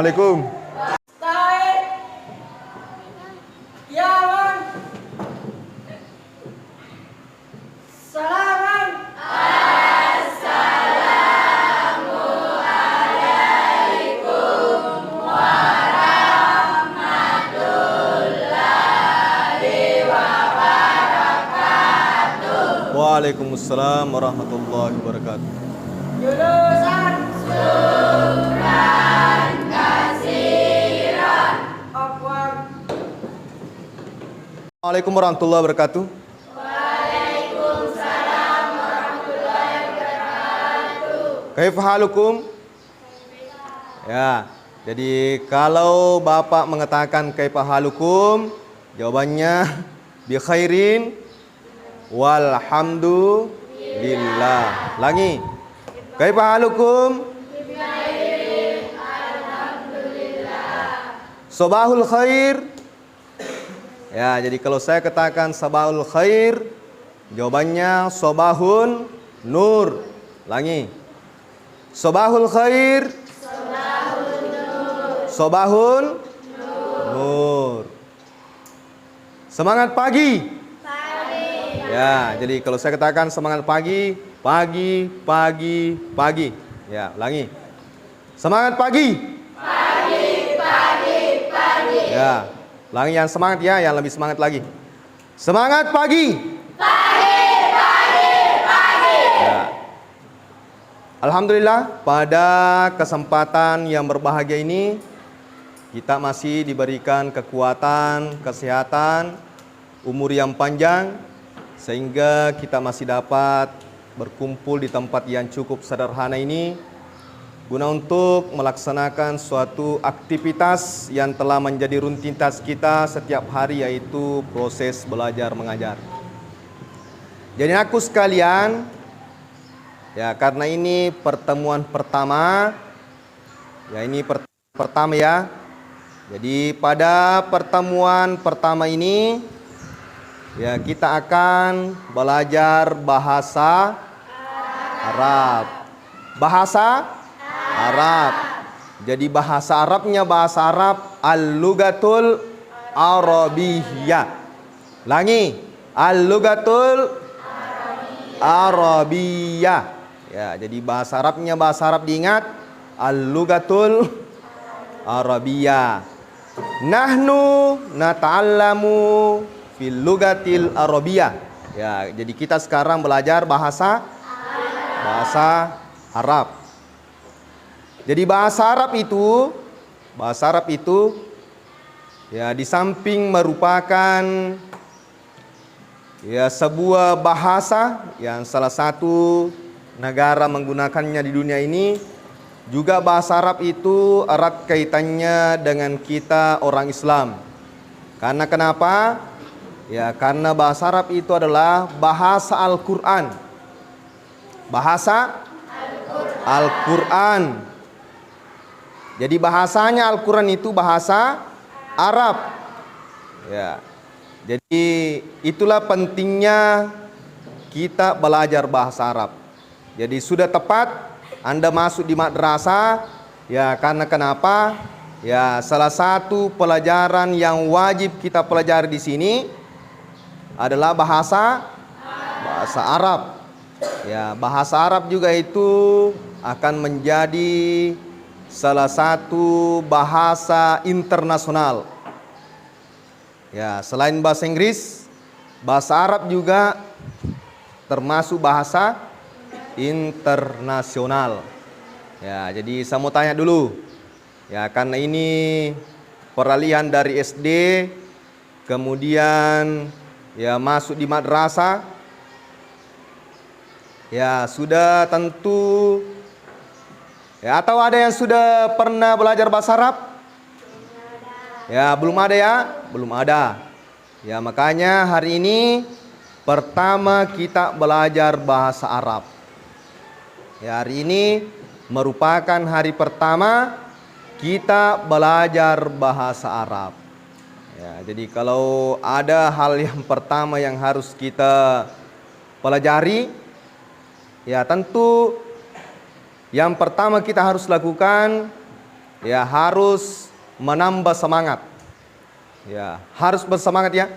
Assalamualaikum. Waalaikumsalam warahmatullahi wabarakatuh. Jurusan Suran Kasiran. Waalaikumsalam warahmatullahi wabarakatuh. Waalaikumsalam warahmatullahi wabarakatuh. Kaifa halukum? Ya, jadi kalau Bapak mengatakan kaifa halukum, jawabannya bi khairin walhamdulillah. Langi. Kaifa halukum? Sabahul khair. Ya, jadi kalau saya katakan sabahul khair, jawabannya sabahun nur. Langi. Sabahul khair. Sabahun nur. Semangat pagi. Ya, jadi kalau saya katakan semangat pagi, pagi, pagi, pagi. Ya, ulangi. Semangat pagi. Pagi, pagi, pagi. Ya, ulangi yang semangat ya, yang lebih semangat lagi. Semangat pagi. Pagi, pagi, pagi. Ya. Alhamdulillah, pada kesempatan yang berbahagia ini kita masih diberikan kekuatan, kesehatan, umur yang panjang, sehingga kita masih dapat berkumpul di tempat yang cukup sederhana ini guna untuk melaksanakan suatu aktivitas yang telah menjadi rutinitas kita setiap hari, yaitu proses belajar mengajar. Jadi aku sekalian, ya karena ini pertemuan pertama, ya ini pertama ya. Jadi pada pertemuan pertama ini, ya kita akan belajar bahasa Arab. Bahasa Arab. Jadi bahasa Arabnya bahasa Arab al-lugatul Arabiyyah. Langi. Al-lugatul Arabiyyah. Ya, jadi bahasa Arabnya bahasa Arab, diingat al-lugatul Arabiyyah. Nahnu nata'allamu fil lugatil Arabiyyah. Ya, jadi kita sekarang belajar bahasa Arab. Jadi bahasa Arab itu ya di samping merupakan ya sebuah bahasa yang salah satu negara menggunakannya di dunia ini, juga bahasa Arab itu erat kaitannya dengan kita orang Islam. Karena kenapa? Ya, karena bahasa Arab itu adalah bahasa Al-Quran. Bahasa Al-Quran. Jadi bahasanya Al-Quran itu bahasa Arab. Ya. Jadi itulah pentingnya kita belajar bahasa Arab. Jadi sudah tepat Anda masuk di madrasah, ya karena kenapa? Ya, salah satu pelajaran yang wajib kita pelajari di sini adalah bahasa Arab. Ya, bahasa Arab juga itu akan menjadi salah satu bahasa internasional. Ya, selain bahasa Inggris, bahasa Arab juga termasuk bahasa internasional. Ya, jadi saya mau tanya dulu. Ya, karena ini peralihan dari SD kemudian ya masuk di madrasah. Ya, sudah tentu ya, atau ada yang sudah pernah belajar bahasa Arab? Ya, belum ada ya? Belum ada. Ya, makanya hari ini pertama kita belajar bahasa Arab. Ya, hari ini merupakan hari pertama kita belajar bahasa Arab. Ya, jadi kalau ada hal yang pertama yang harus kita pelajari, ya tentu yang pertama kita harus lakukan ya harus menambah semangat. Ya, harus bersemangat ya.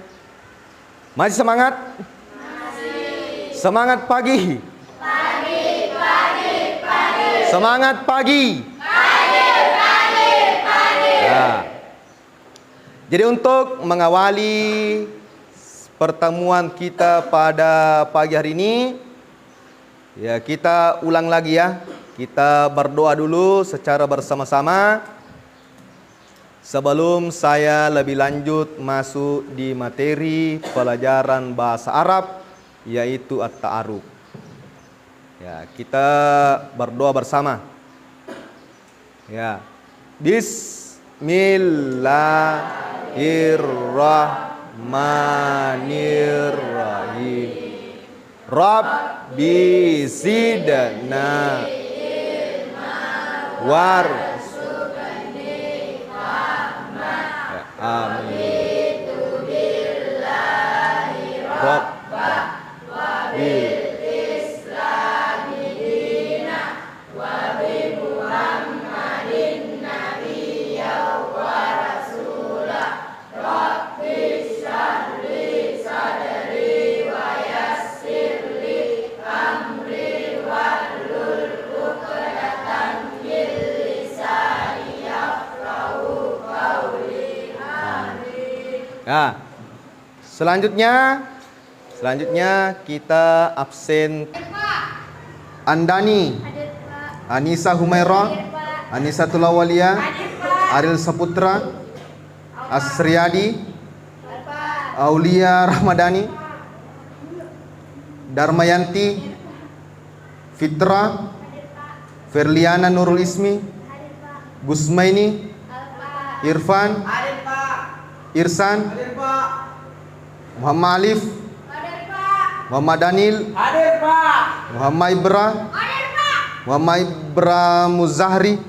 Masih semangat? Masih. Semangat pagi. Pagi. Semangat pagi. Pagi. Ya. Jadi untuk mengawali pertemuan kita pada pagi hari ini, ya kita ulang lagi ya. Kita berdoa dulu secara bersama-sama sebelum saya lebih lanjut masuk di materi pelajaran bahasa Arab, yaitu At-Ta'aruf. Ya, kita berdoa bersama. Ya. Bismillahirrahmanirrahim. Rabbi zidna warzuqni fahma. Amin. Rabbah bil islami dina wa bi muhammadin nabiyya wa rasulah. Rabbi shrahli sadri wa yassirli amri wahlul uqdatan min lisani yafqahu qawli. Amin. Ya. Selanjutnya kita absen Andani, Anissa Humairah, Anissa Tulawaliyah, Aril Saputra, Asriyadi, Aulia Rahmadani, Darmayanti, Fitra, Ferliana Nurul Ismi, Gusmaini, Irfan, Irsan, Muhammad Alif, Muhammad Danil, Muhammad Ibra, Muhammad Ibra Muzahri,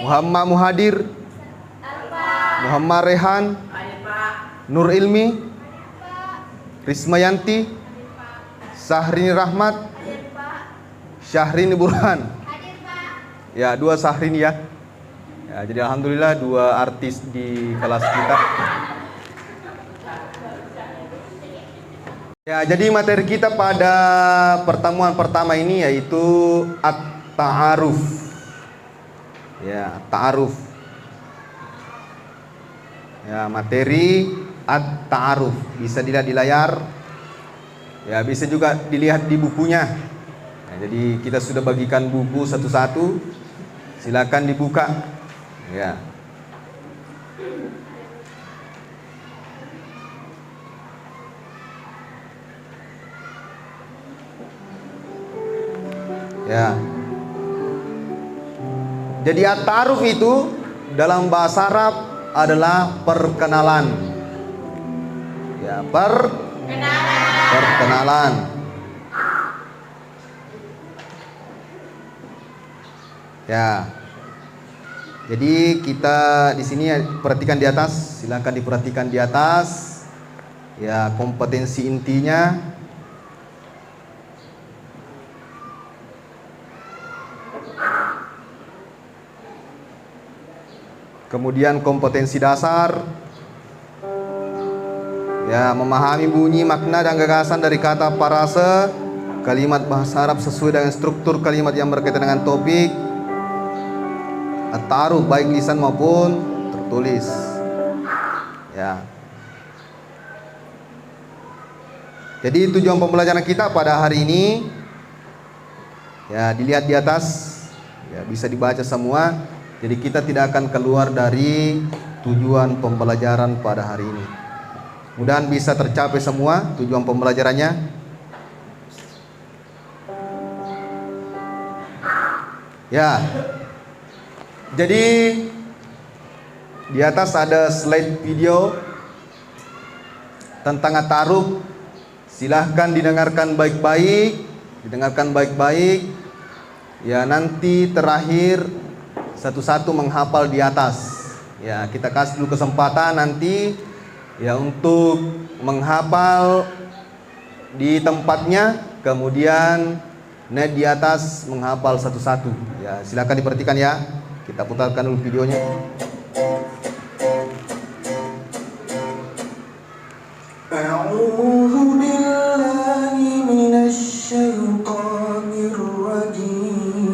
Muhammad Muhadir, Muhammad Rehan, Nur Ilmi, Rismayanti, Sahrini Rahmat, Syahrini Burhan. Ya, 2 Syahrini ya. Ya, jadi alhamdulillah 2 artis di kelas kita. Ya, jadi materi kita pada pertemuan pertama ini yaitu At-Ta'aruf. Ya, At-Ta'aruf. Ya, materi At-Ta'aruf. Bisa dilihat di layar. Ya, bisa juga dilihat di bukunya. Ya, jadi kita sudah bagikan buku satu-satu. Silakan dibuka. Ya. Ya. Jadi at-ta'aruf itu dalam bahasa Arab adalah perkenalan. Ya, perkenalan. Ya. Jadi kita di sini perhatikan di atas, silakan diperhatikan di atas. Ya, kompetensi intinya. Kemudian kompetensi dasar, ya, memahami bunyi, makna dan gagasan dari kata parase kalimat bahasa Arab sesuai dengan struktur kalimat yang berkaitan dengan topik at-ta'aruf baik lisan maupun tertulis. Ya. Jadi tujuan pembelajaran kita pada hari ini, ya, dilihat di atas, ya, bisa dibaca semua. Jadi kita tidak akan keluar dari tujuan pembelajaran pada hari ini. Mudah-mudahan bisa tercapai semua tujuan pembelajarannya. Ya. Jadi di atas ada slide video tentang at-ta'aruf. Silahkan didengarkan baik-baik, Ya, nanti terakhir satu-satu menghafal di atas. Ya, kita kasih dulu kesempatan nanti ya untuk menghafal di tempatnya, kemudian naik di atas menghafal satu-satu. Ya, silakan diperhatikan ya. Kita putarkan dulu videonya. A'udzu billahi minasy syaithanir rajim.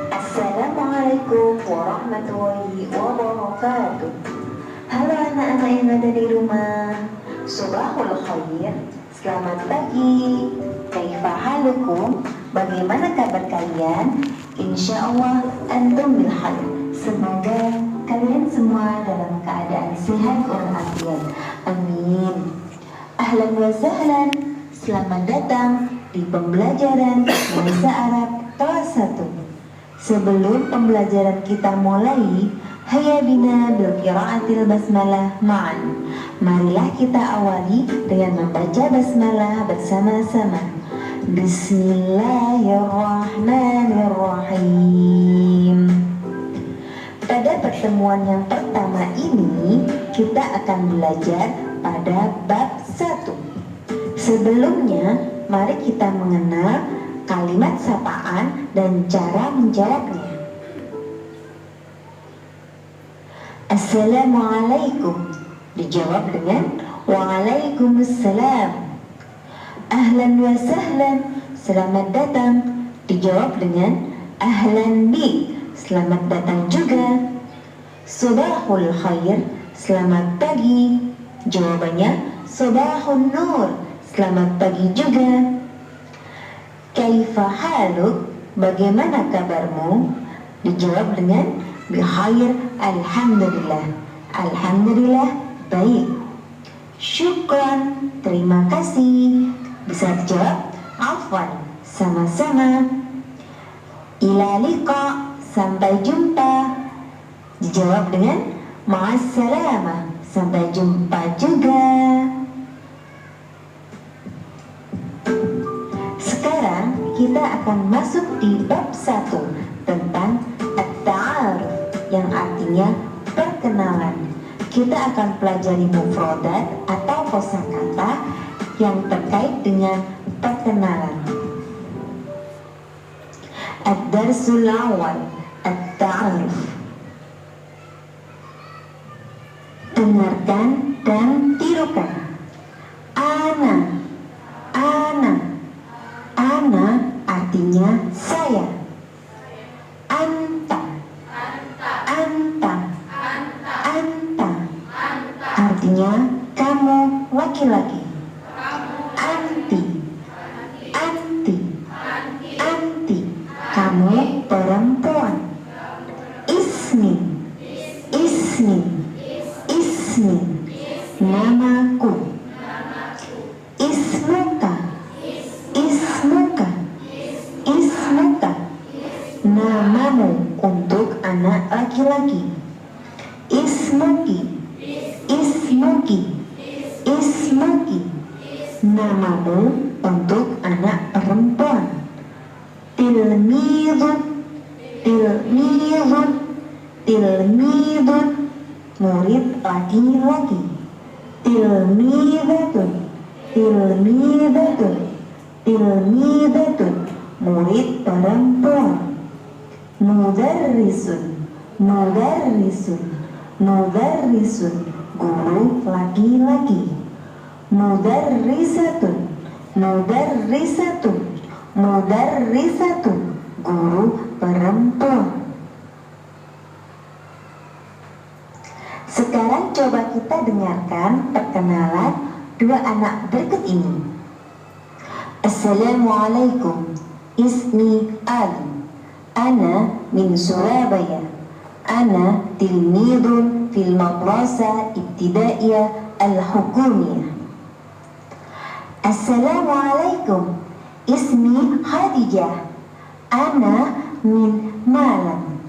Assalamualaikum warahmatullahi wabarakatuh. Halo anak-anak yang ada di rumah, Subahul khair, selamat pagi. Kaifa halukum? Bagaimana kabar kalian? Insya Allah antum bil khair. Semoga kalian semua dalam keadaan sehat walafiat. Amin. Ahlan wa sahlan. Selamat datang di pembelajaran bahasa Arab kelas 1. Sebelum pembelajaran kita mulai, hayya bina bil qiraatil basmalah ma'an. Marilah kita awali dengan membaca basmalah bersama-sama. Bismillahirrahmanirrahim. Pada pertemuan yang pertama ini, kita akan belajar pada bab 1. Sebelumnya, mari kita mengenal kalimat sapaan dan cara menjawabnya. Assalamualaikum dijawab dengan Waalaikumsalam. Ahlan wa sahlan, selamat datang, dijawab dengan ahlan bi, selamat datang juga. Subahul khair, selamat pagi, jawabannya subahun nur, selamat pagi juga. Kaifa haluk, bagaimana kabarmu, dijawab dengan bikhair, alhamdulillah. Alhamdulillah baik. Syukran, terima kasih. Bisa dijawab afwan, sama-sama. Ila liqa, sampai jumpa, dijawab dengan ma'assalamah, sampai jumpa juga. Sekarang kita akan masuk di bab 1 tentang at-ta'aruf, yang artinya perkenalan. Kita akan pelajari mufradat atau kosakata yang terkait dengan perkenalan. Ad-darsul awal, at-ta'aruf. Dengarkan dan tirukan. Ana, artinya saya. Anta, artinya kamu laki-laki. Anti, kamu perempuan. Ismi, namaku. Ismuka, namamu untuk anak laki-laki. Ismuki, namamu untuk anak perempuan. Tilmidun, murid laki-laki. Tilmidatun, murid perempuan. Mudarrisun, guru laki-laki. Mudarrisatun, guru perempuan. Sekarang coba kita dengarkan perkenalan dua anak berikut ini. Assalamualaikum, ismi Ali. Ana min Surabaya. Ana tilmidun fil madrasah ibtidaiyah al-hukumiyah. Assalamualaikum, ismi Khadijah. Ana min Malang.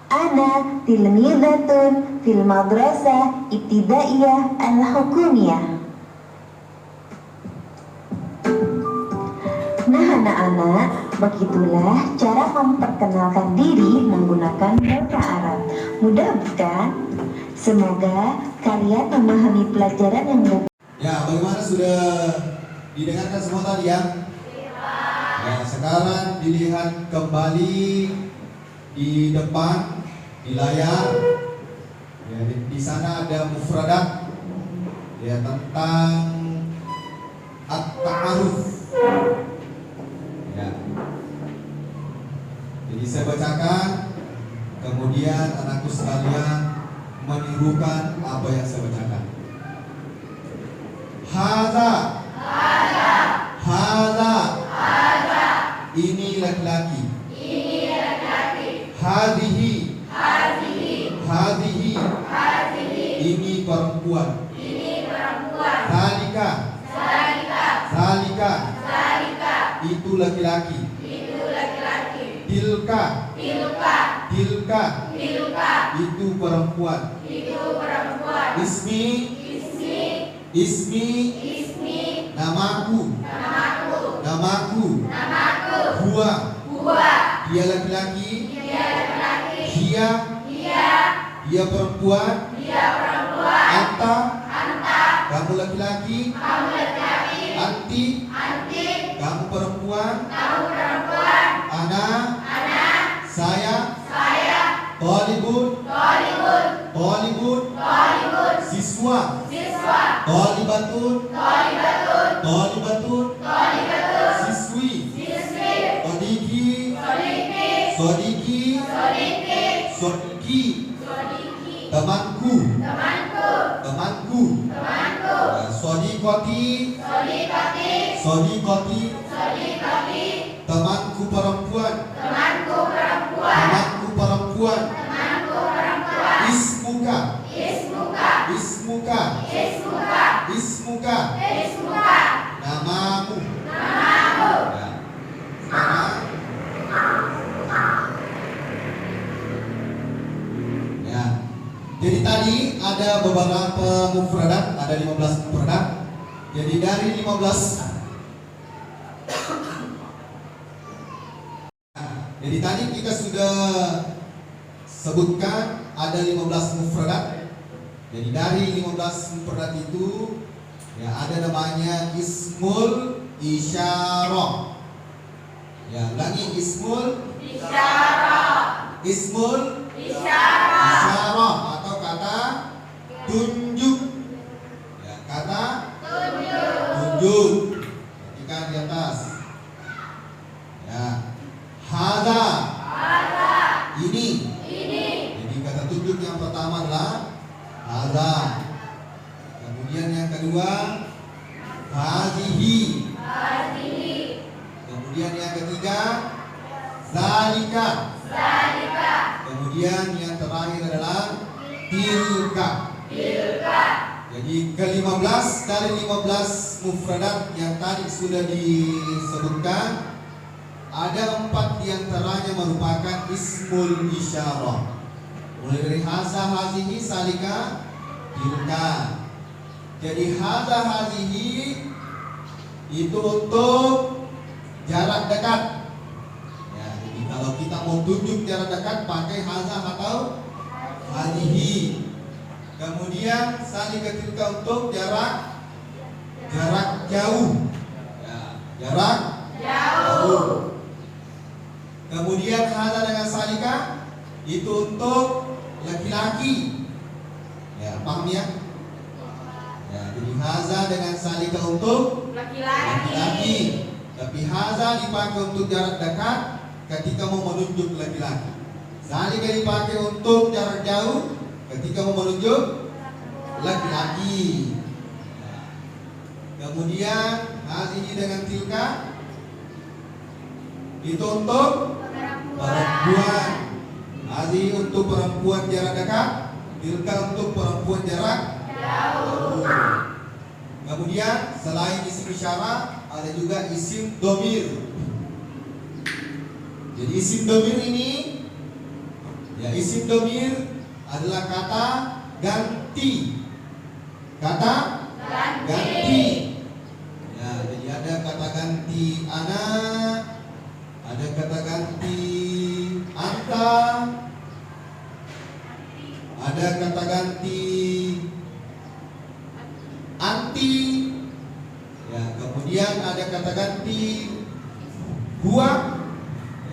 Ana tilmidatun fil madrasah ibtidaiyah al-hukumiyah. Nah anak-anak, begitulah cara memperkenalkan diri menggunakan bahasa Arab. Mudah bukan? Semoga kalian memahami pelajaran yang Ya, bagaimana, sudah didengarkan semua tadi ya? Ya, sekarang dilihat kembali di depan di layar. Ya, di sana ada mufradat ya tentang at-ta'aruf. Ya. Jadi saya bacakan, kemudian anakku sekalian menirukan apa yang saya bacakan. Haza, haza, ini laki-laki. Hadihi, hadihi, ini perempuan. Zalika, zalika, itu laki-laki. Tilka, tilka, itu perempuan. Ismi, ismi, namaku, namaku. Huwa, dia laki-laki. Dia perempuan. Anta, kamu laki-laki. Anti, kamu perempuan. Ana, saya. Talibun, siswa. Talibatun, siswi. Sodiki, temanku. Sodikoti, temanku perempuan. Ismuka, namamu. Ya. Sekarang, ya. Jadi tadi ada beberapa mufradat, ada 15 mufradat. Jadi dari 15 Jadi tadi kita sudah sebutkan ada 15 mufradat. Jadi dari 15 mufradat itu ya ada namanya ismul isyarah. Ya, ulangi ismul isyarah atau kata tunjuk. Ya, kata tunjuk. Ketika di atas. Ya. Hadza, ini. Jadi kata tunjuk yang pertama adalah hadza. Kemudian yang kedua hadhihi. Kemudian yang ketiga zalika. Kemudian yang terakhir adalah tilka. Jadi ke-15 dari 15 mufradat yang tadi sudah disebutkan, ada 4 diantaranya merupakan ismul isyarah. Mulai dari haza, hazihi, salika, tilka. Jadi haza, hazihi itu untuk jarak dekat. Ya, jadi kalau kita mau tunjuk jarak dekat pakai haza atau hazihi. Kemudian salika, tilka untuk jarak jauh. Ya, jarak jauh. Kemudian haza dengan salika itu untuk laki-laki. Ya, paham ya? Ya, jadi haza dengan salika untuk laki-laki. Tapi haza dipakai untuk jarak dekat ketika mau menunjuk laki-laki. Salika dipakai untuk jarak jauh ketika mau menunjuk laki-laki. Ya. Kemudian hazihi dengan tilka itu untuk perempuan. Hazihi untuk perempuan jarak dekat, tilka untuk perempuan jarak jauh. Kemudian selain isim isyarah ada juga isim domir. Jadi isim domir ini, ya isim domir adalah kata ganti. Kata ganti. Ya, jadi ada kata ganti ana, ada kata ganti anta, ada kata ganti anti. Ya, kemudian ada kata ganti Hua.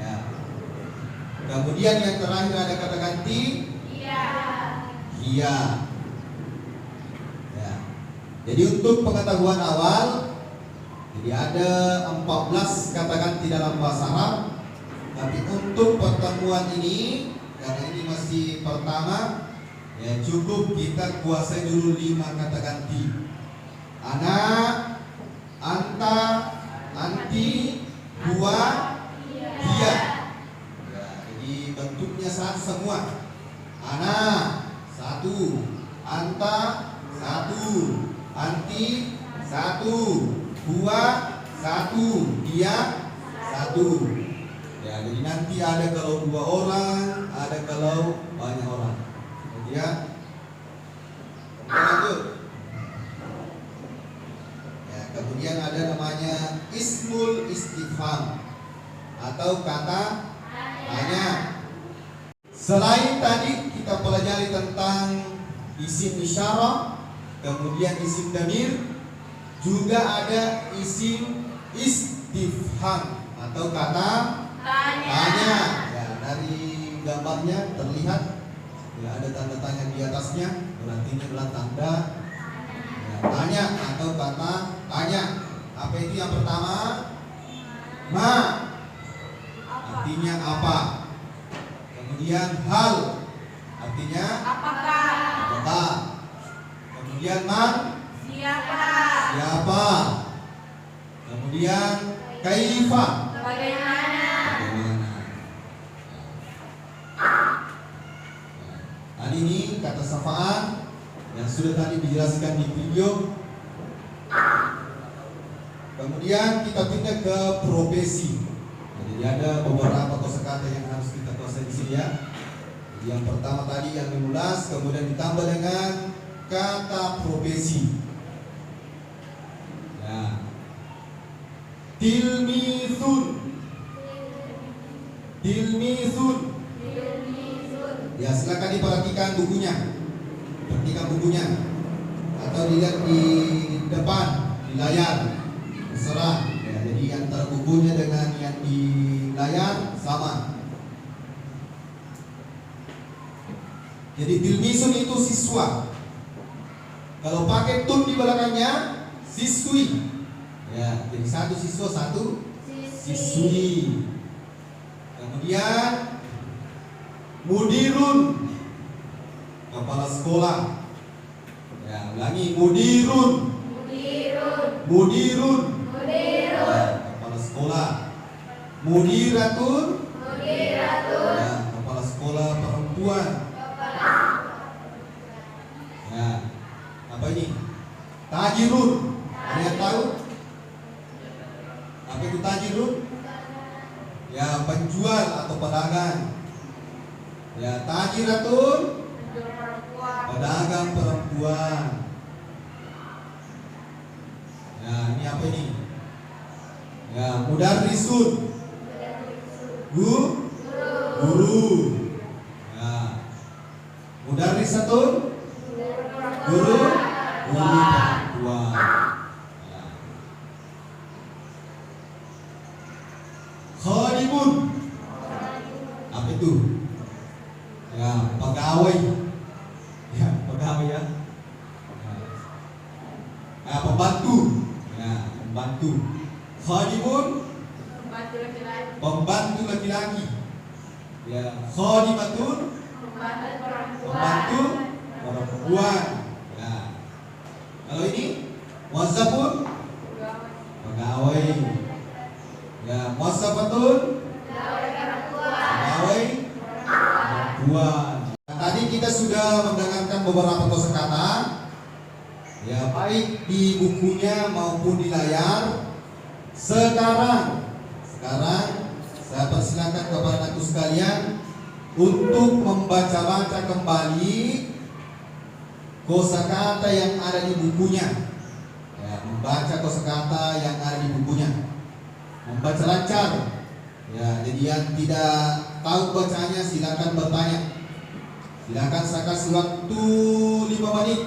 Ya. Kemudian yang terakhir ada kata ganti Iya. hia. Ya. Jadi untuk pengetahuan awal, jadi ada 14 kata ganti dalam bahasa Arab. Tapi untuk pertemuan ini, karena ini masih pertama, ya cukup kita kuasai dulu 5 kata ganti. Ana, anta, anti, hua, hia. Ya, jadi bentuknya satu semua. Ana satu, anta satu, anti satu, hua satu, dia satu. Ya, jadi nanti ada kalau 2 orang, ada kalau banyak orang. Kemudian lanjut. Ya, kemudian ada namanya ismul istifham atau kata tanya. Selain tadi kita pelajari tentang isim isyarah, kemudian isim damir, juga ada isim istifham atau kata tanya. Ya, dari gambarnya terlihat ya ada tanda tanya di atasnya, berarti ini adalah tanda ya, tanya atau kata tanya. Apa itu yang pertama? Ma, artinya apa? Kemudian hal, artinya Apakah? apakah? Kemudian man, Siapa? siapa? Kemudian kaifa, Bagaimana? bagaimana? Tadi ini kata safaan yang sudah tadi dijelaskan di video. Kemudian kita pindah ke profesi. Jadi ada beberapa kosakata yang harus kita kuasai di sini ya. Jadi yang pertama tadi yang 15, kemudian ditambah dengan kata profesi. Ya. Tilmithun. Tilmithun. Ya, silakan diperhatikan bukunya. Perhatikan bukunya. Atau dilihat di depan di layar. Terserah. Ya, jadi antara bukunya dengan yang di layar sama. Jadi tilmisun itu siswa. Kalau pakai tun di belakangnya siswi. Ya, jadi satu siswa satu siswi. Kemudian mudirun, kepala sekolah. Ya, ulangi mudirun. Mudirun. Ya, kepala sekolah. Mudiratun. Ya, kepala sekolah perempuan. Ya, apa ini? Tajirun. Ada yang tahu? Apa itu tajirun? Ya, penjual atau pedagang. Ya, tajiratun, pedagang perempuan. Ya, ini apa ini? Ya, mudarrisun, guru. Ya, mudarrisatun, guru perempuan. Ya. Khadimun, apa itu? Ya, pegawai. Ya, pegawai ya. Ya, pembantu. Ya, pembantu. Khadimun, pembantu laki-laki. Ya, khadimatun, pembantu perempuan. Ya. Kalau ini wazzafun, pegawai. Ya, wassafatun, pegawai perempuan. Tadi kita sudah mendengarkan beberapa kosakata, ya baik di bukunya maupun di layar. Sekarang saya persilakan kepada anakku sekalian untuk membaca-baca kembali kosakata yang ada di bukunya. Ya, membaca kosakata yang ada di bukunya, membaca lancar. Ya, jadi yang tidak tahu bacanya silakan bertanya. Silakan saya kasih waktu 5 menit.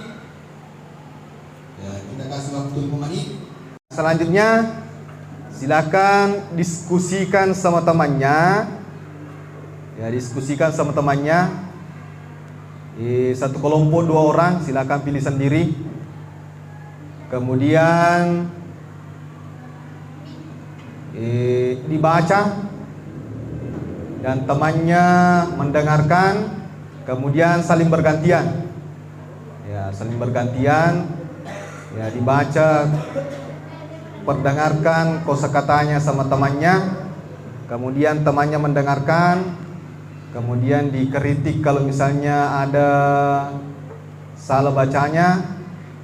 Ya, kita kasih waktu 5 menit. Selanjutnya silakan diskusikan sama temannya. Ya, diskusikan sama temannya. Satu kelompok 2 orang, silakan pilih sendiri. Kemudian dibaca dan temannya mendengarkan, kemudian saling bergantian. Ya, saling bergantian. Ya, dibaca, perdengarkan kosakatanya sama temannya. Kemudian temannya mendengarkan, kemudian dikritik kalau misalnya ada salah bacanya,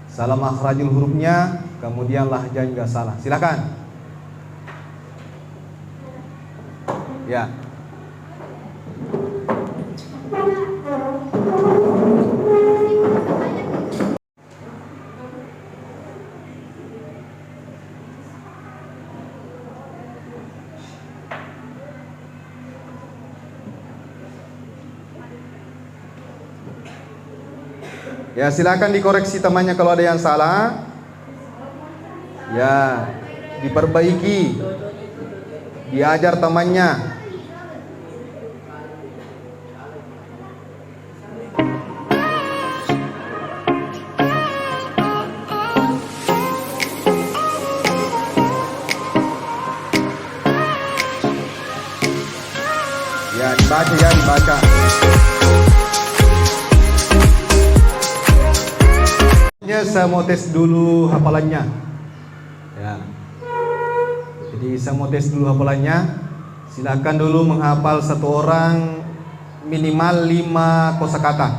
salah makhrajul hurufnya, kemudian lahjah juga salah. Silakan. Ya. Ya, silakan dikoreksi temannya kalau ada yang salah. Ya, diperbaiki. Diajar temannya. Ya, dibaca ya, dibaca. Saya mau tes dulu hafalannya. Ya. Jadi saya mau tes dulu hafalannya. Silakan dulu menghafal satu orang minimal 5 kosakata.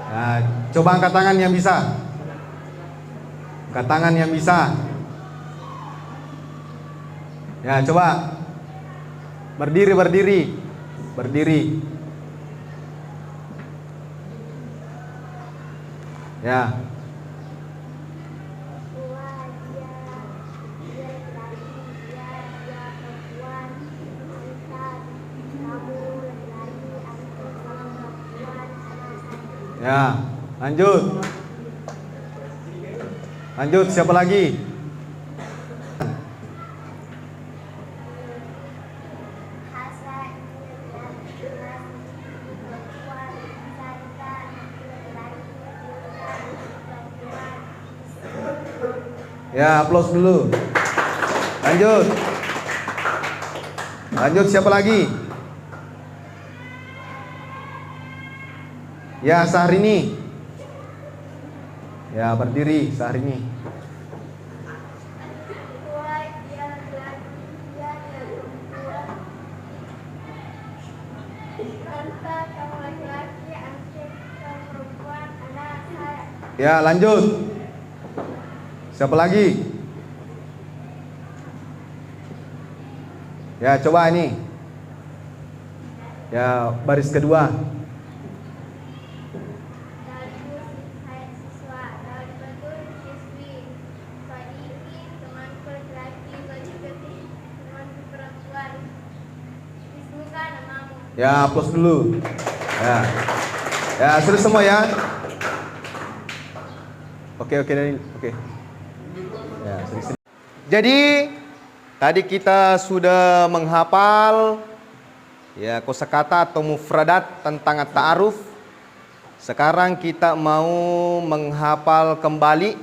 Ya, coba angkat tangan yang bisa. Angkat tangan yang bisa. Ya, coba. Berdiri, berdiri. Berdiri. Ya. Ya, lanjut. Lanjut, siapa lagi? Ya, aplaus dulu. Lanjut. Lanjut, siapa lagi? Ya, Syahrini. Ya, berdiri, Syahrini. Ya, lanjut. Siapa lagi? Ya, coba ini. Ya, baris kedua. Ya, aplaus dulu. Ya. Ya, sudah semua ya. Oke, Daniel. Oke. Ya, seri-seri. Jadi tadi kita sudah menghafal ya kosakata atau mufradat tentang at-ta'aruf. Sekarang kita mau menghafal kembali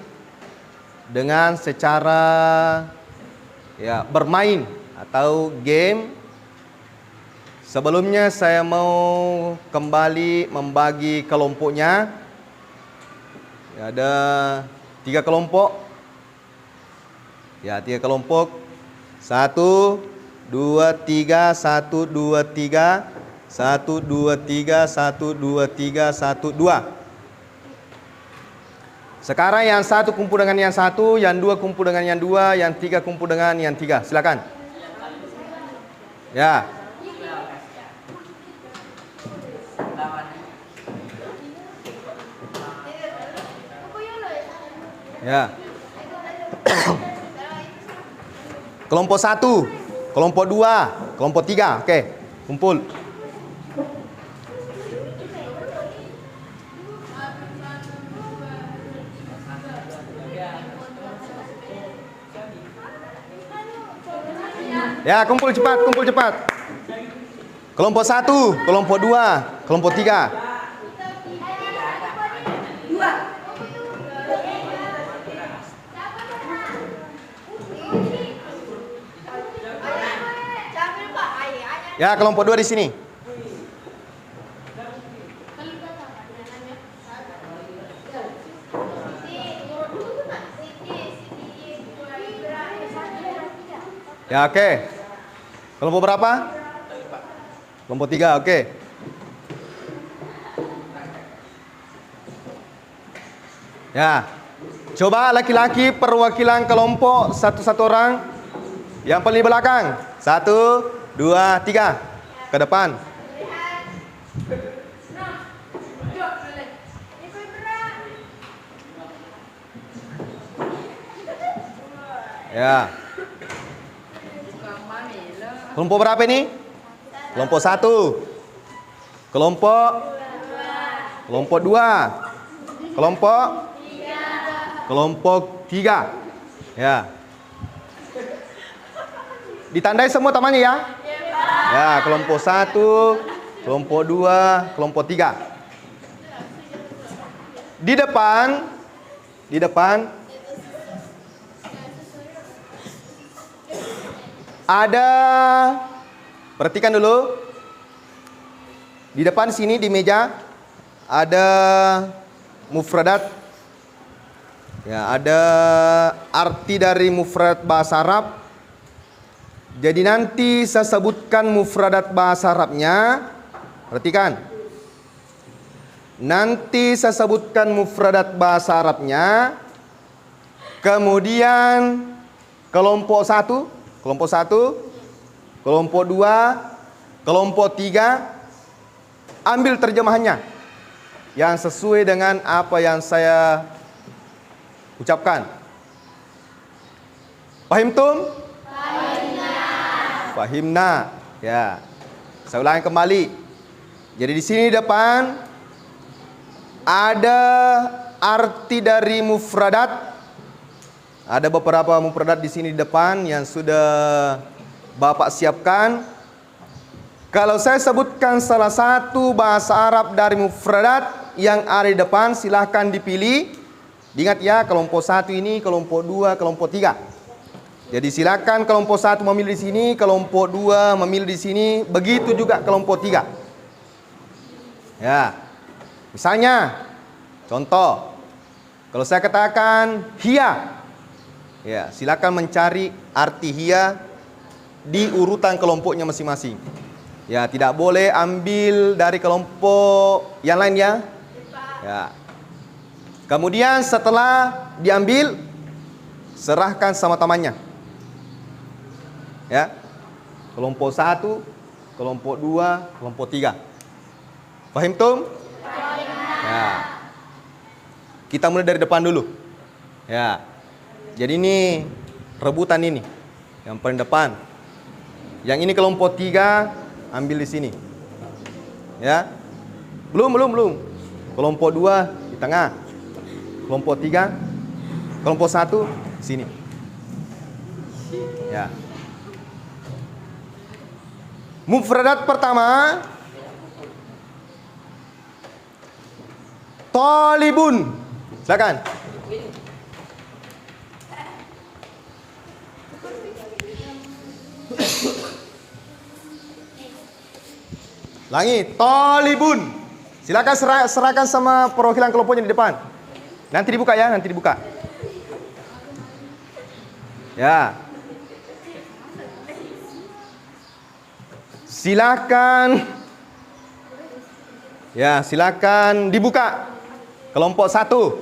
dengan secara ya bermain atau game. Sebelumnya saya mau kembali membagi kelompoknya. Ya, ada 3 kelompok. Ya, 3 kelompok. 1, 2, 3, 1, 2, 3, 1, 2, 3, 1, 2, 3, 1, 2. Sekarang yang 1 kumpul dengan yang 1, yang 2 kumpul dengan yang 2, yang 3 kumpul dengan yang 3. Silakan. Ya. Ya. Kelompok 1, kelompok 2, kelompok 3. Oke, kumpul. Ya, kumpul cepat, kumpul cepat. Kelompok 1, kelompok 2, kelompok 3. Ya, kelompok 2 di sini. Ya, oke. Kelompok berapa? Kelompok 3, oke. Ya. Coba laki-laki perwakilan kelompok satu-satu orang. Yang paling belakang. 1, 2, 3. Ke depan. Ya. Kelompok berapa ini? Kelompok 1. Kelompok 2. Kelompok 3. Ya. Ditandai semua tamannya ya? Ya, kelompok 1, kelompok 2, kelompok 3. Di depan ada, perhatikan dulu. Di depan sini di meja ada mufradat. Ya, ada arti dari mufradat bahasa Arab. Jadi nanti saya sebutkan mufradat bahasa Arabnya. Perhatikan. Nanti saya sebutkan mufradat bahasa Arabnya. Kemudian kelompok 1, kelompok 2, kelompok 3 ambil terjemahannya yang sesuai dengan apa yang saya ucapkan. Fahimtum? Fahimna. Ya. Saya ulangi kembali. Jadi di sini depan ada arti dari mufradat. Ada beberapa mufradat di sini di depan yang sudah Bapak siapkan. Kalau saya sebutkan salah satu bahasa Arab dari mufradat yang ada di depan, silahkan dipilih. Ingat ya, kelompok 1 ini, kelompok 2, kelompok 3. Jadi silakan kelompok 1 memilih di sini, kelompok 2 memilih di sini, begitu juga kelompok 3. Ya. Misalnya, contoh, kalau saya katakan hiya, ya, silakan mencari arti hiya di urutan kelompoknya masing-masing. Ya, tidak boleh ambil dari kelompok yang lain ya. Ya. Kemudian setelah diambil, serahkan sama temannya. Ya. Kelompok 1, kelompok 2, kelompok 3. Fahim tum? Ya. Kita mulai dari depan dulu. Ya. Jadi ini rebutan ini. Yang paling depan. Yang ini kelompok 3 ambil di sini. Ya. Belum. Kelompok 2 di tengah. Kelompok 3, kelompok 1 sini. Ya. Mufradat pertama, talibun. Silakan. Langi, talibun. Silakan serahkan sama perwakilan kelompoknya di depan. Nanti dibuka ya, nanti dibuka. Ya. Silakan. Ya, silakan dibuka. Kelompok 1.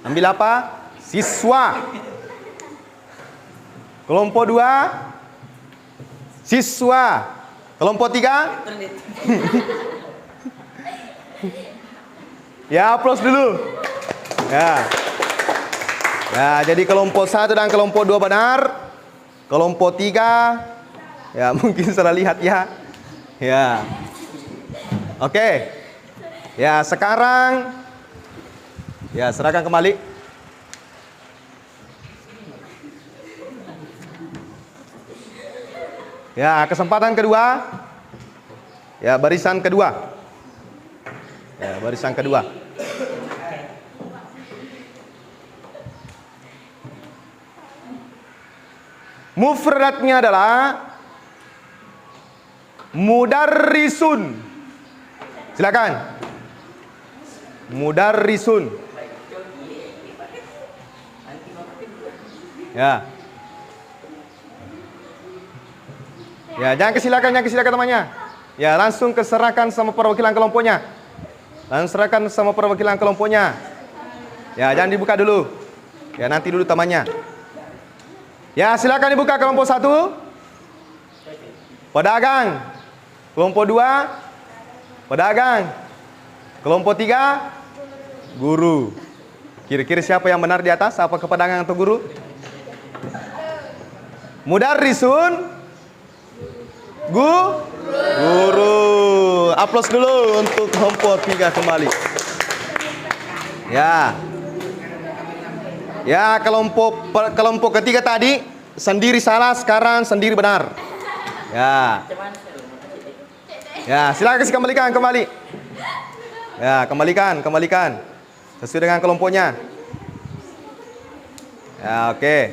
Ambil apa? Siswa. Kelompok 2. Siswa. Kelompok 3. Ya, aplaus dulu. Ya. Ya, jadi kelompok 1 dan kelompok 2 benar. Kelompok 3 ya mungkin salah lihat ya. Ya. Oke. Ya, sekarang ya serahkan kembali. Ya, kesempatan kedua. Ya, barisan kedua. Ya, barisan kedua. Mufradatnya adalah mudarrisun. Silakan. Mudarrisun. Ya. Ya, jangan kesilakan temannya. Ya, langsung keserahkan sama perwakilan kelompoknya. Langsung serahkan sama perwakilan kelompoknya. Ya, jangan dibuka dulu. Ya, nanti dulu temannya. Ya, silakan dibuka kelompok 1. Pedagang. Kelompok 2. Pedagang. Kelompok 3. Guru. Kira-kira siapa yang benar di atas? Apa pedagang atau guru? Mudarrisun. Guru. Aplaus dulu untuk kelompok 3 kembali. Ya. Ya, kelompok ketiga tadi sendiri salah, sekarang sendiri benar. Ya. Ya, silakan kembalikan kembali. Ya, kembalikan. Sesuai dengan kelompoknya. Ya, oke.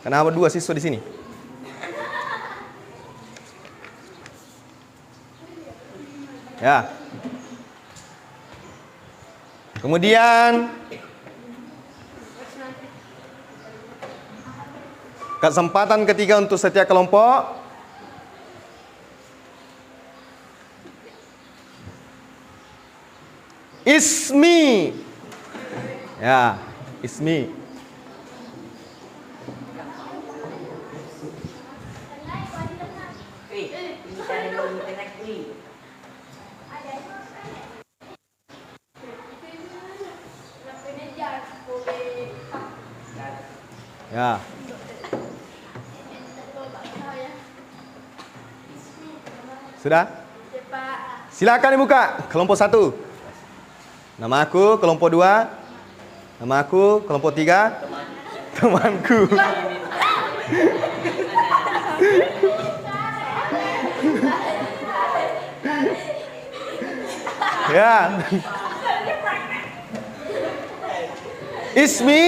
Kenapa 2 siswa di sini? Ya. Kemudian kesempatan ketiga untuk setiap kelompok. Ismi. Ya, ismi. Ya. Sudah? Silakan dibuka kelompok 1. Nama aku kelompok 2. Nama aku kelompok 3. Temanku. Ya. Ismi.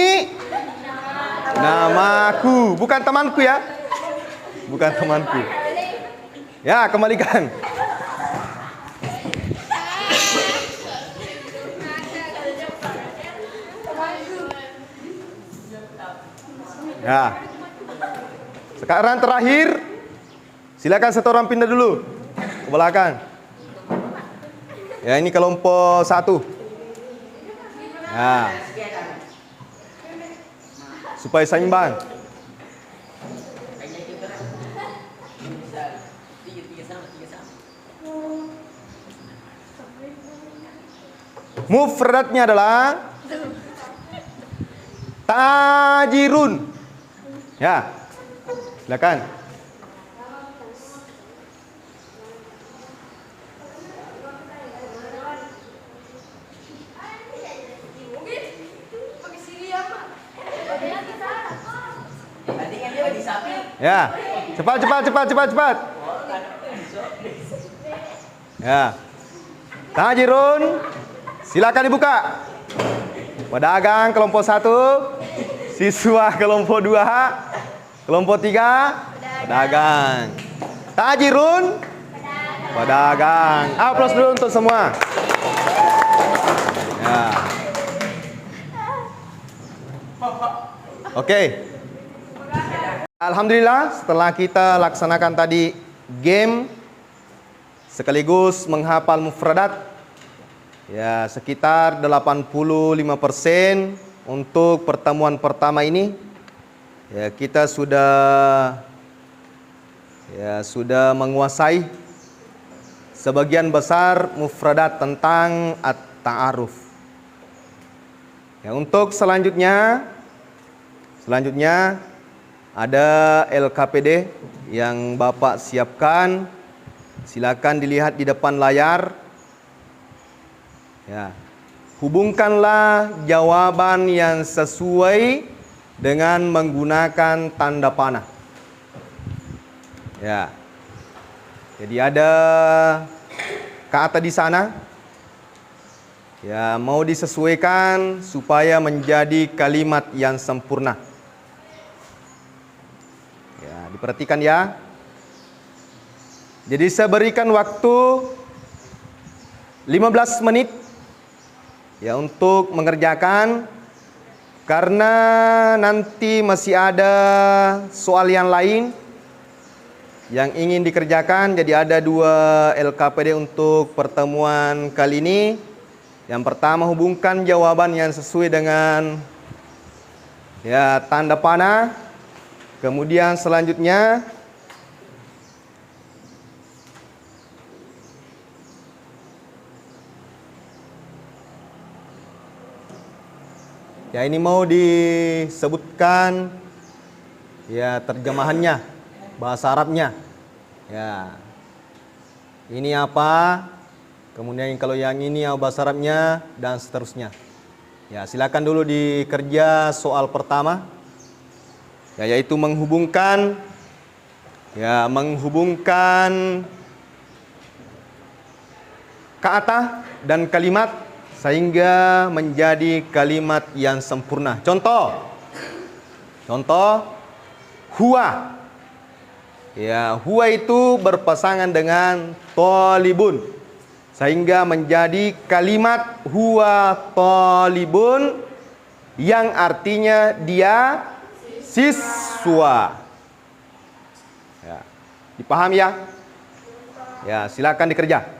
Namaku, bukan temanku ya. Bukan temanku. Ya, kembalikan. Ya. Sekarang terakhir. Silakan satu orang pindah dulu ke belakang. Ya, ini kelompok 1. Ya. Supaya seimbang. Mufradnya adalah tajirun. Ya, silakan. Ya, cepat. Ya, tajirun. Silakan dibuka. Pedagang kelompok 1, siswa kelompok 2, kelompok 3, pedagang. Tajirun, pedagang. Aplaus dulu untuk semua. Ya. Oke. Alhamdulillah, setelah kita laksanakan tadi game sekaligus menghafal mufradat, ya sekitar 85% untuk pertemuan pertama ini. Ya, kita sudah menguasai sebagian besar mufradat tentang at-ta'aruf. Ya, untuk selanjutnya ada LKPD yang Bapak siapkan. Silakan dilihat di depan layar. Ya. Hubungkanlah jawaban yang sesuai dengan menggunakan tanda panah. Ya. Jadi ada kata di sana. Ya, mau disesuaikan supaya menjadi kalimat yang sempurna. Ya, diperhatikan ya. Jadi saya berikan waktu 15 menit ya untuk mengerjakan, karena nanti masih ada soal yang lain yang ingin dikerjakan. Jadi ada 2 LKPD untuk pertemuan kali ini. Yang pertama, hubungkan jawaban yang sesuai dengan ya tanda panah. Kemudian selanjutnya ya ini mau disebutkan ya terjemahannya, bahasa Arabnya. Ya. Ini apa? Kemudian kalau yang ini bahasa Arabnya dan seterusnya. Ya, silakan dulu dikerja soal pertama. Ya, yaitu menghubungkan kata dan kalimat sehingga menjadi kalimat yang sempurna. Contoh huwa. Ya, huwa itu berpasangan dengan thalibun sehingga menjadi kalimat huwa thalibun yang artinya dia siswa. Ya, dipahami ya? Ya, silakan dikerja.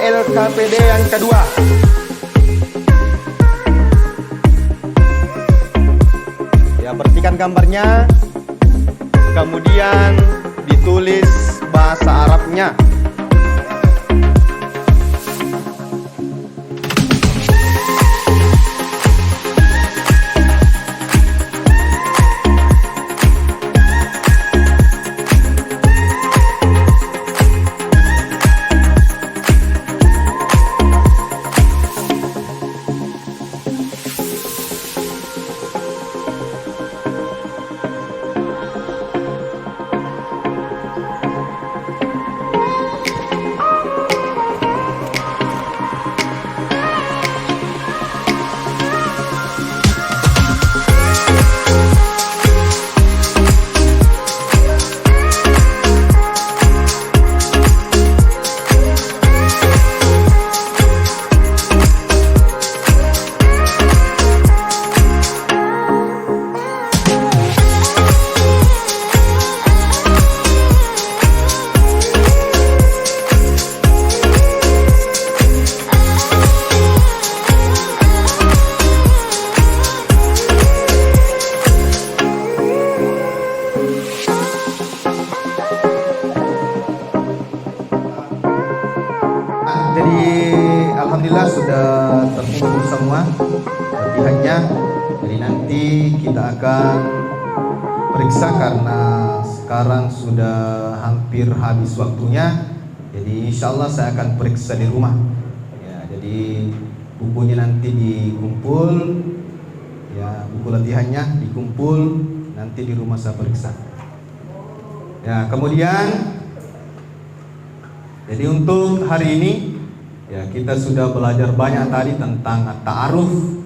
LKPD yang kedua. Ya, perhatikan gambarnya. Kemudian ditulis bahasa Arabnya. Jadi alhamdulillah sudah terkumpul semua latihannya. Jadi nanti kita akan periksa karena sekarang sudah hampir habis waktunya. Jadi Jadi insya Allah saya akan periksa di rumah. Ya, jadi bukunya nanti dikumpul, ya buku latihannya dikumpul, nanti di rumah saya periksa. Ya, kemudian jadi untuk hari ini ya kita sudah belajar banyak tadi tentang at-ta'aruf.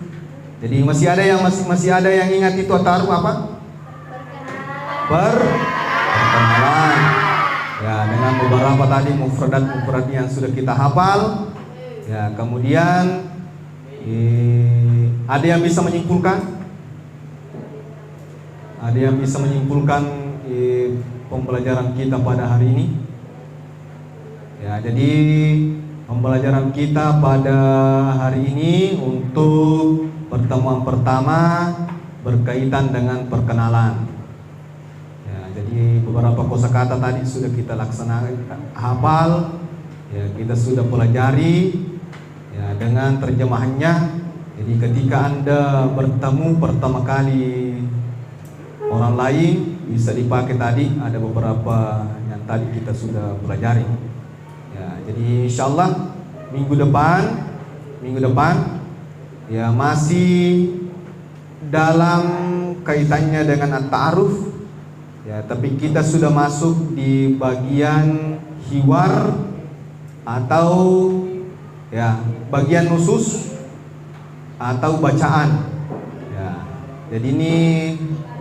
Jadi masih ada yang ingat itu at-ta'aruf apa? Perkenalan. Ya, dengan beberapa tadi mufradat yang sudah kita hafal. Ya, kemudian ada yang bisa menyimpulkan? Ada yang bisa menyimpulkan pembelajaran kita pada hari ini? Ya, jadi pembelajaran kita pada hari ini untuk pertemuan pertama berkaitan dengan perkenalan. Ya, jadi beberapa kosakata tadi sudah kita laksanakan hafal, ya kita sudah pelajari, ya dengan terjemahannya. Jadi ketika Anda bertemu pertama kali orang lain bisa dipakai tadi, ada beberapa yang tadi kita sudah pelajari. Ya, jadi insyaallah minggu depan ya masih dalam kaitannya dengan at-ta'aruf. Ya, tapi kita sudah masuk di bagian hiwar atau ya bagian nusus atau bacaan. Ya, jadi ini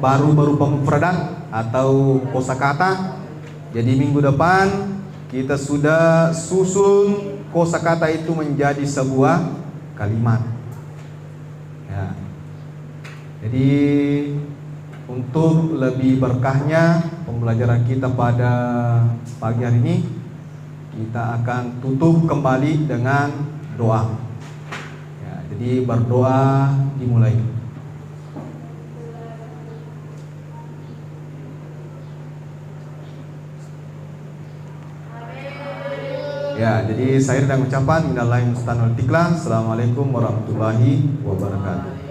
baru pemufradat atau kosakata. Jadi minggu depan kita sudah susun kosakata itu menjadi sebuah kalimat. Ya. Jadi untuk lebih berkahnya pembelajaran kita pada pagi hari ini, kita akan tutup kembali dengan doa. Ya, jadi berdoa dimulai. Ya, jadi saya dengan ucapan minallahi mustanul tikla. Assalamualaikum warahmatullahi wabarakatuh.